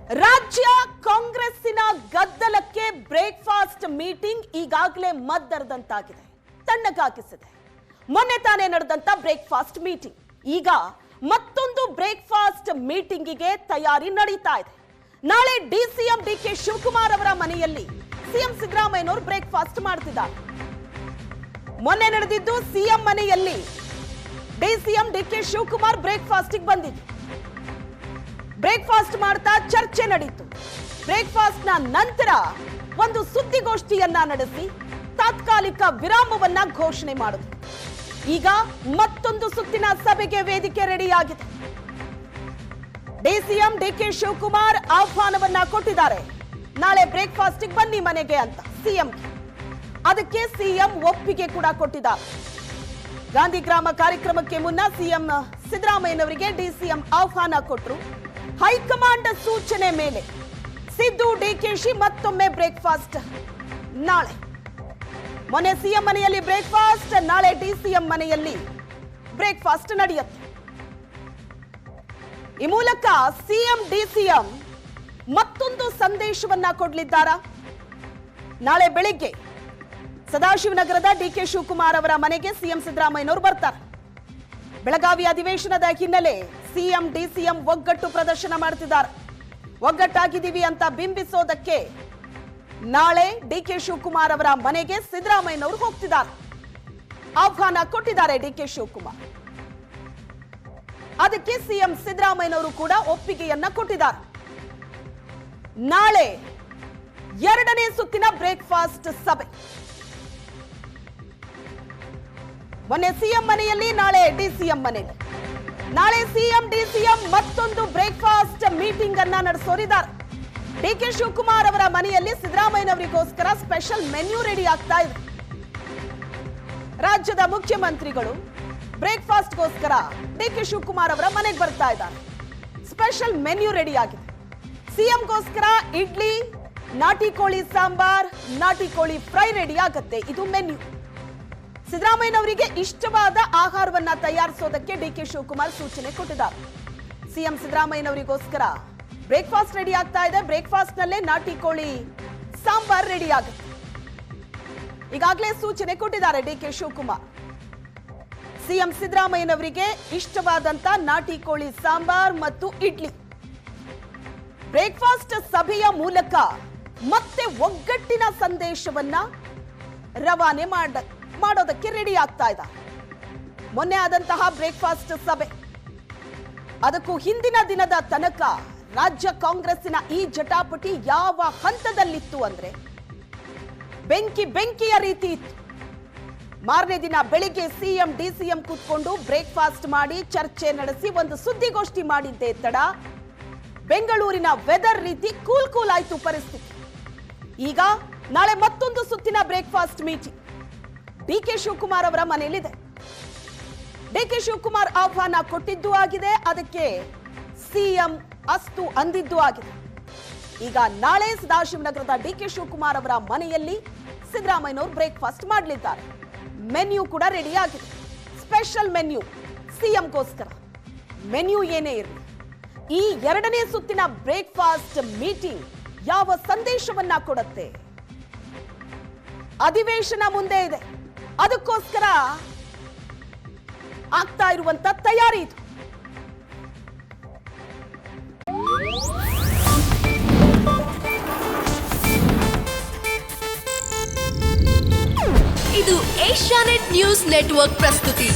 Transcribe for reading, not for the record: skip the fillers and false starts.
ರಾಜ್ಯ ಕಾಂಗ್ರೆಸ್ಸಿನ ಗದ್ದಲಕ್ಕೆ breakfast meeting ಈಗಾಗಲೇ ಮದ್ದರದಂತಾಗಿದೆ, ತಣ್ಣಗಾಗಿಸಿದೆ. ಮೊನ್ನೆ ತಾನೇ ನಡೆದಂತ ಬ್ರೇಕ್ಫಾಸ್ಟ್ ಮೀಟಿಂಗ್ ಈಗ ಮತ್ತೊಂದು ಬ್ರೇಕ್ಫಾಸ್ಟ್ ಮೀಟಿಂಗಿಗೆ ತಯಾರಿ ನಡೀತಾ ಇದೆ. ನಾಳೆ ಡಿಸಿಎಂ ಡಿಕೆ ಶಿವಕುಮಾರ್ ಅವರ ಮನೆಯಲ್ಲಿ ಸಿಎಂ ಸಿದ್ದರಾಮಯ್ಯನವರು ಬ್ರೇಕ್ಫಾಸ್ಟ್ ಮಾಡ್ತಿದ್ದಾರೆ. ಮೊನ್ನೆ ನಡೆದಿದ್ದು ಸಿಎಂ ಮನೆಯಲ್ಲಿ ಡಿಸಿಎಂ ಡಿಕೆ ಶಿವಕುಮಾರ್ ಬ್ರೇಕ್ಫಾಸ್ಟ್ಗೆ ಬಂದಿದ್ದು. ಬ್ರೇಕ್ಫಾಸ್ಟ್ ಮಾಡ್ತಾ ಚರ್ಚೆ ನಡೀತು. ಬ್ರೇಕ್ಫಾಸ್ಟ್ ನ ನಂತರ ಒಂದು ಸುದ್ದಿಗೋಷ್ಠಿಯನ್ನ ನಡೆಸಿ ತಾತ್ಕಾಲಿಕ ವಿರಾಮವನ್ನ ಘೋಷಣೆ ಮಾಡಿದ್ರು. ಈಗ ಮತ್ತೊಂದು ಸುತ್ತಿನ ಸಭೆಗೆ ವೇದಿಕೆ ರೆಡಿಯಾಗಿದೆ. ಡಿಸಿಎಂ ಡಿಕೆ ಶಿವಕುಮಾರ್ ಆಹ್ವಾನವನ್ನ ಕೊಟ್ಟಿದ್ದಾರೆ. ನಾಳೆ ಬ್ರೇಕ್ಫಾಸ್ಟ್ಗೆ ಬನ್ನಿ ಮನೆಗೆ ಅಂತ ಸಿಎಂಗೆ. ಅದಕ್ಕೆ ಸಿಎಂ ಒಪ್ಪಿಗೆ ಕೂಡ ಕೊಟ್ಟಿದ್ದಾರೆ. ಗಾಂಧಿಗ್ರಾಮ ಕಾರ್ಯಕ್ರಮಕ್ಕೆ ಮುನ್ನ ಸಿಎಂ ಸಿದ್ದರಾಮಯ್ಯನವರಿಗೆ ಡಿಸಿಎಂ ಆಹ್ವಾನ ಕೊಟ್ಟರು. ಹೈಕಮಾಂಡ್ ಸೂಚನೆ ಮೇಲೆ ಸಿದ್ದು ಡಿಕೆಶಿ ಮತ್ತೊಮ್ಮೆ ಬ್ರೇಕ್ಫಾಸ್ಟ್ ನಾಳೆ. ಮೊನ್ನೆ ಸಿಎಂ ಮನೆಯಲ್ಲಿ ಬ್ರೇಕ್ಫಾಸ್ಟ್, ನಾಳೆ ಡಿಸಿಎಂ ಮನೆಯಲ್ಲಿ ಬ್ರೇಕ್ಫಾಸ್ಟ್ ನಡೆಯುತ್ತೆ. ಈ ಮೂಲಕ ಸಿಎಂ ಡಿಸಿಎಂ ಮತ್ತೊಂದು ಸಂದೇಶವನ್ನ ಕೊಡಲಿದ್ದಾರಾ? ನಾಳೆ ಬೆಳಿಗ್ಗೆ ಸದಾಶಿವನಗರದ ಡಿಕೆ ಶಿವಕುಮಾರ್ ಅವರ ಮನೆಗೆ ಸಿಎಂ ಸಿದ್ದರಾಮಯ್ಯನವರು ಬರ್ತಾರೆ. ಬೆಳಗಾವಿ ಅಧಿವೇಶನದ ಹಿನ್ನೆಲೆ ಸಿಎಂ ಡಿಸಿಎಂ ಒಗ್ಗಟ್ಟು ಪ್ರದರ್ಶನ ಮಾಡ್ತಿದ್ದಾರೆ. ಒಗ್ಗಟ್ಟಾಗಿದ್ದೀವಿ ಅಂತ ಬಿಂಬಿಸೋದಕ್ಕೆ ನಾಳೆ ಡಿಕೆ ಶಿವಕುಮಾರ್ ಅವರ ಮನೆಗೆ ಸಿದ್ದರಾಮಯ್ಯನವರು ಹೋಗ್ತಿದ್ದಾರೆ. ಆಹ್ವಾನ ಕೊಟ್ಟಿದ್ದಾರೆ ಡಿಕೆ ಶಿವಕುಮಾರ್. ಅದಕ್ಕೆ ಸಿಎಂ ಸಿದ್ದರಾಮಯ್ಯನವರು ಕೂಡ ಒಪ್ಪಿಗೆಯನ್ನ ಕೊಟ್ಟಿದ್ದಾರೆ. ನಾಳೆ ಎರಡನೇ ಸುತ್ತಿನ ಬ್ರೇಕ್ಫಾಸ್ಟ್ ಸಭೆ. ಮೊನ್ನೆ ಸಿಎಂ ಮನೆಯಲ್ಲಿ, ನಾಳೆ ಡಿಸಿಎಂ ಮನೆಯಲ್ಲಿ. ನಾಳೆ ಸಿಎಂ ಡಿಸಿಎಂ ಮತ್ತೊಂದು ಬ್ರೇಕ್ಫಾಸ್ಟ್ ಮೀಟಿಂಗ್ ಅನ್ನ ನಡೆಸೋರಿದ್ದಾರೆ. ಡಿಕೆ ಶಿವಕುಮಾರ್ ಅವರ ಮನೆಯಲ್ಲಿ ಸಿದ್ದರಾಮಯ್ಯನವರಿಗೋಸ್ಕರ ಸ್ಪೆಷಲ್ ಮೆನ್ಯೂ ರೆಡಿ ಆಗ್ತಾ ಇದೆ. ರಾಜ್ಯದ ಮುಖ್ಯಮಂತ್ರಿಗಳು ಬ್ರೇಕ್ಫಾಸ್ಟ್ಗೋಸ್ಕರ ಡಿಕೆ ಶಿವಕುಮಾರ್ ಅವರ ಮನೆಗೆ ಬರ್ತಾ ಇದ್ದಾರೆ. ಸ್ಪೆಷಲ್ ಮೆನ್ಯೂ ರೆಡಿ ಆಗಿದೆ. ಸಿಎಂಗೋಸ್ಕರ ಇಡ್ಲಿ, ನಾಟಿ ಕೋಳಿ ಸಾಂಬಾರ್, ನಾಟಿ ಕೋಳಿ ಫ್ರೈ ರೆಡಿ ಆಗುತ್ತೆ. ಇದು ಮೆನ್ಯೂ. ಸಿದ್ದರಾಮಯ್ಯನವರಿಗೆ ಇಷ್ಟವಾದ ಆಹಾರವನ್ನ ತಯಾರಿಸೋದಕ್ಕೆ ಡಿಕೆ ಶಿವಕುಮಾರ್ ಸೂಚನೆ ಕೊಟ್ಟಿದ್ದಾರೆ. ಸಿಎಂ ಸಿದ್ದರಾಮಯ್ಯನವರಿಗೋಸ್ಕರ ಬ್ರೇಕ್ಫಾಸ್ಟ್ ರೆಡಿ ಆಗ್ತಾ ಇದೆ. ಬ್ರೇಕ್ಫಾಸ್ಟ್ ನಲ್ಲೇ ನಾಟಿ ಕೋಳಿ ಸಾಂಬಾರ್ ರೆಡಿ ಆಗುತ್ತೆ. ಈಗಾಗಲೇ ಸೂಚನೆ ಕೊಟ್ಟಿದ್ದಾರೆ ಡಿಕೆ ಶಿವಕುಮಾರ್. ಸಿಎಂ ಸಿದ್ದರಾಮಯ್ಯನವರಿಗೆ ಇಷ್ಟವಾದಂತ ನಾಟಿ ಕೋಳಿ ಸಾಂಬಾರ್ ಮತ್ತು ಇಡ್ಲಿ. ಬ್ರೇಕ್ಫಾಸ್ಟ್ ಸಭೆಯ ಮೂಲಕ ಮತ್ತೆ ಒಗ್ಗಟ್ಟಿನ ಸಂದೇಶವನ್ನ ರವಾನೆ ಮಾಡೋದಕ್ಕೆ ರೆಡಿ ಆಗ್ತಾ ಇದ್ದಾರೆ. ಮೊನ್ನೆ ಆದಂತಹ ಬ್ರೇಕ್ಫಾಸ್ಟ್ ಸಭೆ, ಅದಕ್ಕೂ ಹಿಂದಿನ ದಿನದ ತನಕ ರಾಜ್ಯ ಕಾಂಗ್ರೆಸ್ಸಿನ ಈ ಜಟಾಪಟಿ ಯಾವ ಹಂತದಲ್ಲಿತ್ತು ಅಂದ್ರೆ ಬೆಂಕಿಯ ರೀತಿ ಇತ್ತು. ಮಾರನೇ ದಿನ ಬೆಳಿಗ್ಗೆ ಸಿಎಂ ಡಿಸಿಎಂ ಕೂತ್ಕೊಂಡು ಬ್ರೇಕ್ಫಾಸ್ಟ್ ಮಾಡಿ ಚರ್ಚೆ ನಡೆಸಿ ಒಂದು ಸುದ್ದಿಗೋಷ್ಠಿ ಮಾಡಿದ್ದೇ ತಡ ಬೆಂಗಳೂರಿನ ವೆದರ್ ರೀತಿ ಕೂಲ್ ಆಯ್ತು ಪರಿಸ್ಥಿತಿ. ಈಗ ನಾಳೆ ಮತ್ತೊಂದು ಸುತ್ತಿನ ಬ್ರೇಕ್ಫಾಸ್ಟ್ ಮೀಟಿಂಗ್ ಡಿಕೆ ಶಿವಕುಮಾರ್ ಅವರ ಮನೆಯಲ್ಲಿದೆ. ಡಿಕೆ ಶಿವಕುಮಾರ್ ಆಹ್ವಾನ ಕೊಟ್ಟಿದ್ದೂ ಆಗಿದೆ, ಅದಕ್ಕೆ ಸಿಎಂ ಅಸ್ತು ಅಂದಿದ್ದೂ ಆಗಿದೆ. ಈಗ ನಾಳೆ ಸದಾಶಿವನಗರದ ಡಿಕೆ ಶಿವಕುಮಾರ್ ಅವರ ಮನೆಯಲ್ಲಿ ಸಿದ್ದರಾಮಯ್ಯನವರು ಬ್ರೇಕ್ಫಾಸ್ಟ್ ಮಾಡಲಿದ್ದಾರೆ. ಮೆನ್ಯೂ ಕೂಡ ರೆಡಿ ಆಗಿದೆ. Special menu ಸಿಎಂಗೋಸ್ಕರ. ಮೆನ್ಯೂ ಏನೇ ಇರಲಿ, ಈ ಎರಡನೇ ಸುತ್ತಿನ ಬ್ರೇಕ್ಫಾಸ್ಟ್ ಮೀಟಿಂಗ್ ಯಾವ ಸಂದೇಶವನ್ನ ಕೊಡುತ್ತೆ? ಅಧಿವೇಶನ ಮುಂದೆ ಇದೆ, ಅದಕ್ಕೋಸ್ಕರ ಆಗ್ತಾ ಇರುವಂತ ತಯಾರಿ ಇದು. ಇದು ಏಷ್ಯಾನೆಟ್ ನ್ಯೂಸ್ ನೆಟ್ವರ್ಕ್ ಪ್ರಸ್ತುತಿ.